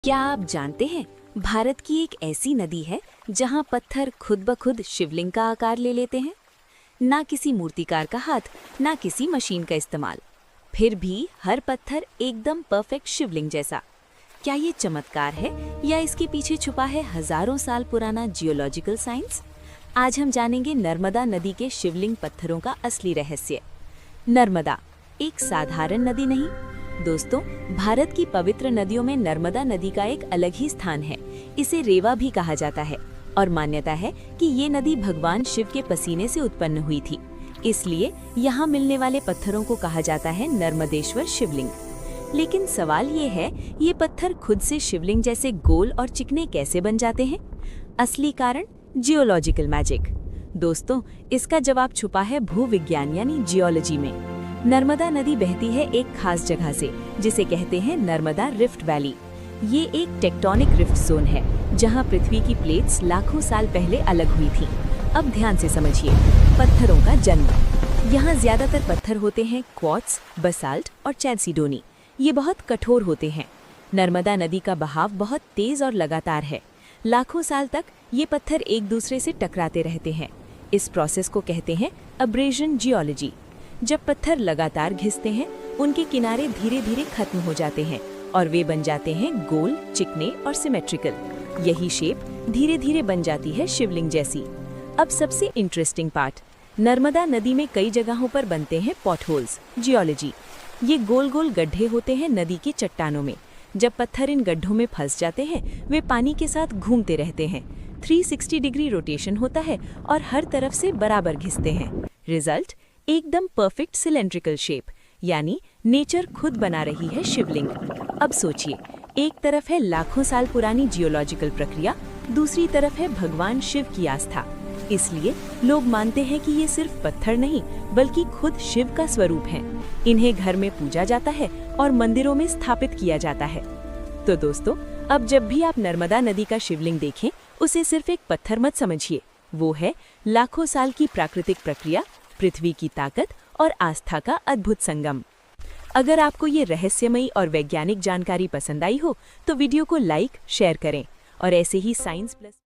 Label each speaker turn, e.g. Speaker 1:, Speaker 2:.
Speaker 1: क्या आप जानते हैं भारत की एक ऐसी नदी है जहां पत्थर खुद ब खुद शिवलिंग का आकार ले लेते हैं। ना किसी मूर्तिकार का हाथ, ना किसी मशीन का इस्तेमाल, फिर भी हर पत्थर एकदम परफेक्ट शिवलिंग जैसा। क्या ये चमत्कार है या इसके पीछे छुपा है हजारों साल पुराना जियोलॉजिकल साइंस? आज हम जानेंगे नर्मदा नदी के शिवलिंग पत्थरों का असली रहस्य। नर्मदा एक साधारण नदी नहीं दोस्तों, भारत की पवित्र नदियों में नर्मदा नदी का एक अलग ही स्थान है। इसे रेवा भी कहा जाता है और मान्यता है कि ये नदी भगवान शिव के पसीने से उत्पन्न हुई थी। इसलिए यहाँ मिलने वाले पत्थरों को कहा जाता है नर्मदेश्वर शिवलिंग। लेकिन सवाल ये है, ये पत्थर खुद से शिवलिंग जैसे गोल और चिकने कैसे बन जाते हैं? असली कारण जियोलॉजिकल मैजिक। दोस्तों, इसका जवाब छुपा है भूविज्ञान यानी जियोलॉजी में। नर्मदा नदी बहती है एक खास जगह से, जिसे कहते हैं नर्मदा रिफ्ट वैली। ये एक टेक्टोनिक रिफ्ट जोन है जहां पृथ्वी की प्लेट्स लाखों साल पहले अलग हुई थीं। अब ध्यान से समझिए, पत्थरों का जन्म। यहाँ ज्यादातर पत्थर होते हैं क्वार्ट्ज, बसाल्ट और चैल्सीडोनी। ये बहुत कठोर होते हैं। नर्मदा नदी का बहाव बहुत तेज और लगातार है। लाखों साल तक ये पत्थर एक दूसरे से टकराते रहते हैं। इस प्रोसेस को कहते हैं अब्रेजन जियोलॉजी। जब पत्थर लगातार घिसते हैं, उनके किनारे धीरे धीरे खत्म हो जाते हैं और वे बन जाते हैं गोल, चिकने और सिमेट्रिकल। यही शेप धीरे धीरे बन जाती है शिवलिंग जैसी। अब सबसे इंटरेस्टिंग पार्ट, नर्मदा नदी में कई जगहों पर बनते हैं पॉटहोल्स, जियोलॉजी। ये गोल गोल गड्ढे होते हैं नदी की चट्टानों में। जब पत्थर इन गड्ढों में फंस जाते हैं, वे पानी के साथ घूमते रहते हैं। 360 डिग्री रोटेशन होता है और हर तरफ से बराबर घिसते हैं। रिजल्ट एकदम परफेक्ट सिलेंड्रिकल शेप, यानी नेचर खुद बना रही है शिवलिंग। अब सोचिए, एक तरफ है लाखों साल पुरानी जियोलॉजिकल प्रक्रिया, दूसरी तरफ है भगवान शिव की आस्था। इसलिए लोग मानते हैं कि ये सिर्फ पत्थर नहीं, बल्कि खुद शिव का स्वरूप है। इन्हें घर में पूजा जाता है और मंदिरों में स्थापित किया जाता है। तो दोस्तों, अब जब भी आप नर्मदा नदी का शिवलिंग देखें, उसे सिर्फ एक पत्थर मत समझिए। वो है लाखों साल की प्राकृतिक प्रक्रिया, पृथ्वी की ताकत और आस्था का अद्भुत संगम। अगर आपको ये रहस्यमयी और वैज्ञानिक जानकारी पसंद आई हो, तो वीडियो को लाइक, शेयर करें और ऐसे ही साइंस प्लस